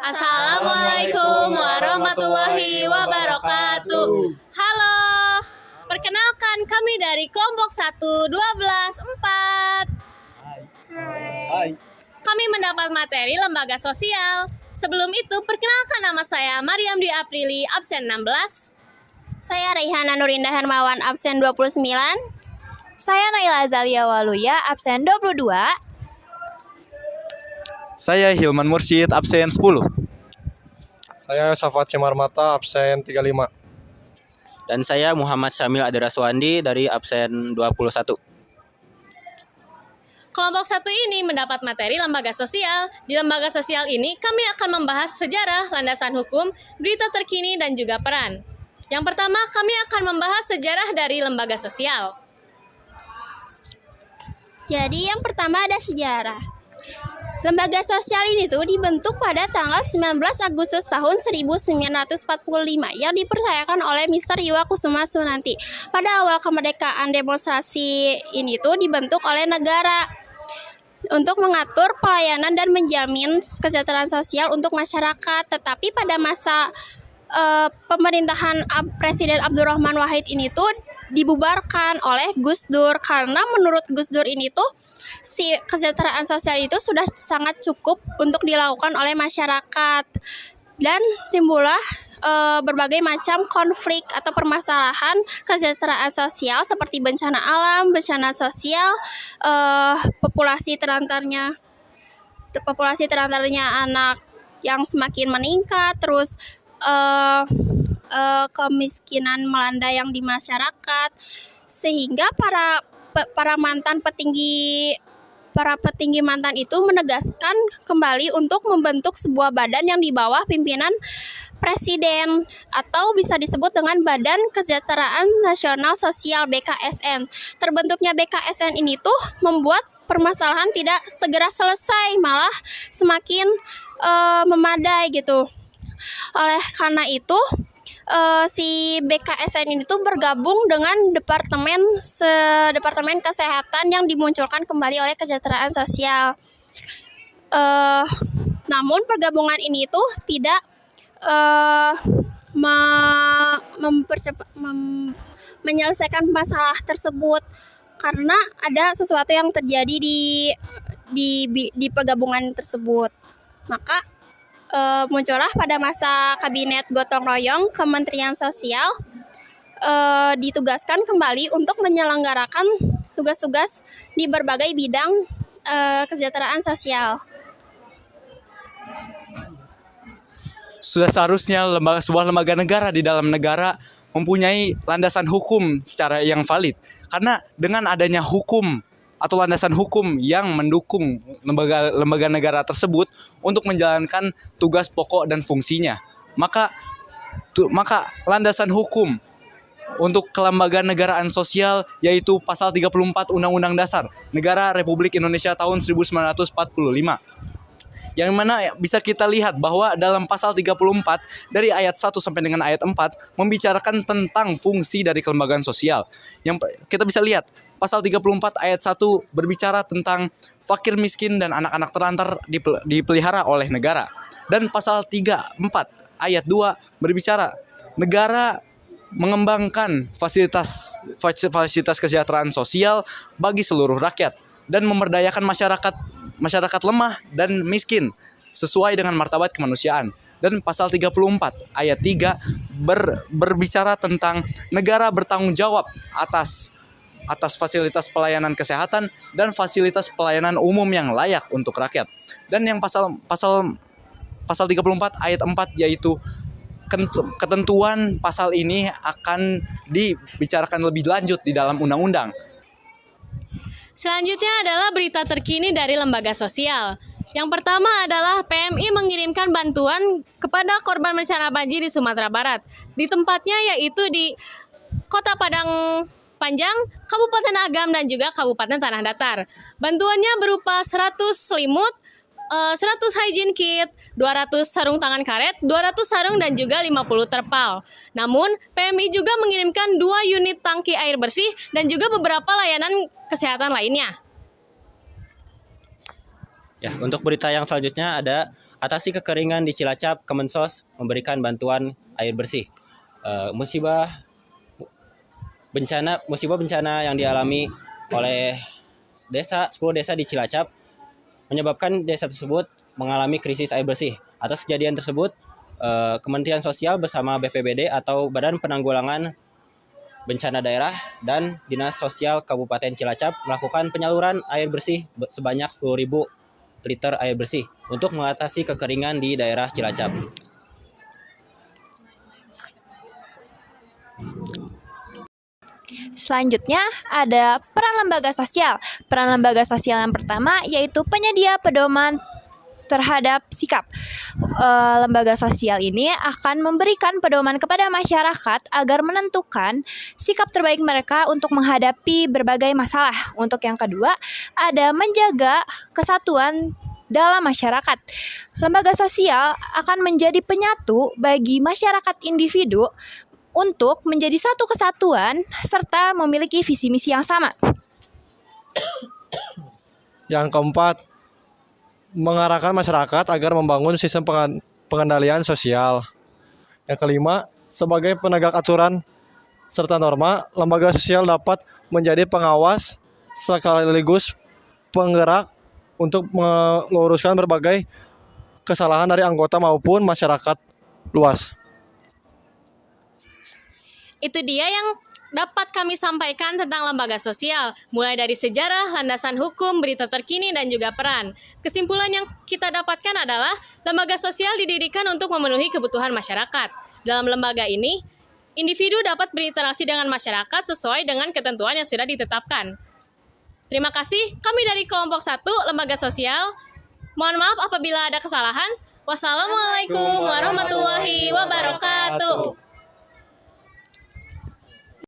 Assalamualaikum warahmatullahi wabarakatuh. Halo, perkenalkan kami dari kelompok 1 12 4. Hai. Kami mendapat materi lembaga sosial. Sebelum itu, perkenalkan nama saya Mariam Dwi Aprili, absen 16. Saya Reihana Nurindah Hermawan, absen 29. Saya Naila Azalia Waluya, absen 22. Saya Hilman Mursyid, absen 10. Saya Safat Simarmata, absen 35. Dan saya Muhammad Syamil Adiraswandi dari absen 21. Kelompok 1 ini mendapat materi lembaga sosial. Di lembaga sosial ini, kami akan membahas sejarah, landasan hukum, berita terkini, dan juga peran. Yang pertama, kami akan membahas sejarah dari lembaga sosial. Jadi yang pertama ada sejarah. Lembaga sosial ini tuh dibentuk pada tanggal 19 Agustus tahun 1945 yang dipercayakan oleh Mr. Iwakusuma Sunanti. Pada awal kemerdekaan demonstrasi ini tuh dibentuk oleh negara untuk mengatur pelayanan dan menjamin kesejahteraan sosial untuk masyarakat. Tetapi pada masa pemerintahan Presiden Abdurrahman Wahid ini tuh dibubarkan oleh Gus Dur karena menurut Gus Dur ini tuh si kesejahteraan sosial itu sudah sangat cukup untuk dilakukan oleh masyarakat dan timbullah berbagai macam konflik atau permasalahan kesejahteraan sosial seperti bencana alam, bencana sosial, populasi terantarnya anak yang semakin meningkat, terus kemiskinan melanda yang di masyarakat, sehingga para petinggi mantan itu menegaskan kembali untuk membentuk sebuah badan yang di bawah pimpinan presiden atau bisa disebut dengan Badan Kesejahteraan Nasional Sosial BKSN. Terbentuknya BKSN ini tuh membuat permasalahan tidak segera selesai, malah semakin memadai gitu. Oleh karena itu si BKSN ini tuh bergabung dengan Departemen Kesehatan yang dimunculkan kembali oleh Kesejahteraan Sosial. Namun pergabungan ini tuh tidak menyelesaikan masalah tersebut karena ada sesuatu yang terjadi di pergabungan tersebut. Maka muncullah pada masa kabinet gotong royong Kementerian Sosial ditugaskan kembali untuk menyelenggarakan tugas-tugas di berbagai bidang kesejahteraan sosial. Sudah seharusnya sebuah lembaga negara di dalam negara mempunyai landasan hukum secara yang valid. Karena dengan adanya hukum atau landasan hukum yang mendukung lembaga negara tersebut untuk menjalankan tugas pokok dan fungsinya. Maka landasan hukum untuk kelembagaan negaraan sosial yaitu pasal 34 Undang-Undang Dasar Negara Republik Indonesia tahun 1945. Yang mana bisa kita lihat bahwa dalam pasal 34 dari ayat 1 sampai dengan ayat 4 membicarakan tentang fungsi dari kelembagaan sosial. Yang kita bisa lihat pasal 34 ayat 1 berbicara tentang fakir miskin dan anak-anak terantar dipelihara oleh negara. Dan pasal 34 ayat 2 berbicara negara mengembangkan fasilitas kesejahteraan sosial bagi seluruh rakyat dan memberdayakan masyarakat lemah dan miskin sesuai dengan martabat kemanusiaan. Dan pasal 34 ayat 3 berbicara tentang negara bertanggung jawab atas fasilitas pelayanan kesehatan dan fasilitas pelayanan umum yang layak untuk rakyat. Dan yang pasal 34 ayat 4 yaitu ketentuan pasal ini akan dibicarakan lebih lanjut di dalam undang-undang. Selanjutnya adalah berita terkini dari lembaga sosial. Yang pertama adalah PMI mengirimkan bantuan kepada korban bencana banjir di Sumatera Barat. Di tempatnya yaitu di Kota Padang Panjang, Kabupaten Agam, dan juga Kabupaten Tanah Datar. Bantuannya berupa 100 selimut, 100 hygiene kit, 200 sarung tangan karet, 200 sarung, dan juga 50 terpal. Namun, PMI juga mengirimkan 2 unit tangki air bersih dan juga beberapa layanan kesehatan lainnya. Ya, untuk berita yang selanjutnya ada atasi kekeringan di Cilacap, Kemensos memberikan bantuan air bersih. Musibah bencana yang dialami oleh 10 desa di Cilacap menyebabkan desa tersebut mengalami krisis air bersih. Atas kejadian tersebut, Kementerian Sosial bersama BPBD atau Badan Penanggulangan Bencana Daerah dan Dinas Sosial Kabupaten Cilacap melakukan penyaluran air bersih sebanyak 10.000 liter air bersih untuk mengatasi kekeringan di daerah Cilacap. Selanjutnya ada peran lembaga sosial. Peran lembaga sosial yang pertama yaitu penyedia pedoman terhadap sikap. Lembaga sosial ini akan memberikan pedoman kepada masyarakat agar menentukan sikap terbaik mereka untuk menghadapi berbagai masalah. Untuk yang kedua, ada menjaga kesatuan dalam masyarakat. Lembaga sosial akan menjadi penyatu bagi masyarakat individu untuk menjadi satu kesatuan serta memiliki visi misi yang sama. Yang keempat, mengarahkan masyarakat agar membangun sistem pengendalian sosial. Yang kelima, sebagai penegak aturan serta norma, lembaga sosial dapat menjadi pengawas sekaligus penggerak untuk meluruskan berbagai kesalahan dari anggota maupun masyarakat luas. Itu dia yang dapat kami sampaikan tentang lembaga sosial, mulai dari sejarah, landasan hukum, berita terkini, dan juga peran. Kesimpulan yang kita dapatkan adalah lembaga sosial didirikan untuk memenuhi kebutuhan masyarakat. Dalam lembaga ini, individu dapat berinteraksi dengan masyarakat sesuai dengan ketentuan yang sudah ditetapkan. Terima kasih, kami dari kelompok 1 Lembaga Sosial. Mohon maaf apabila ada kesalahan. Wassalamualaikum warahmatullahi wabarakatuh.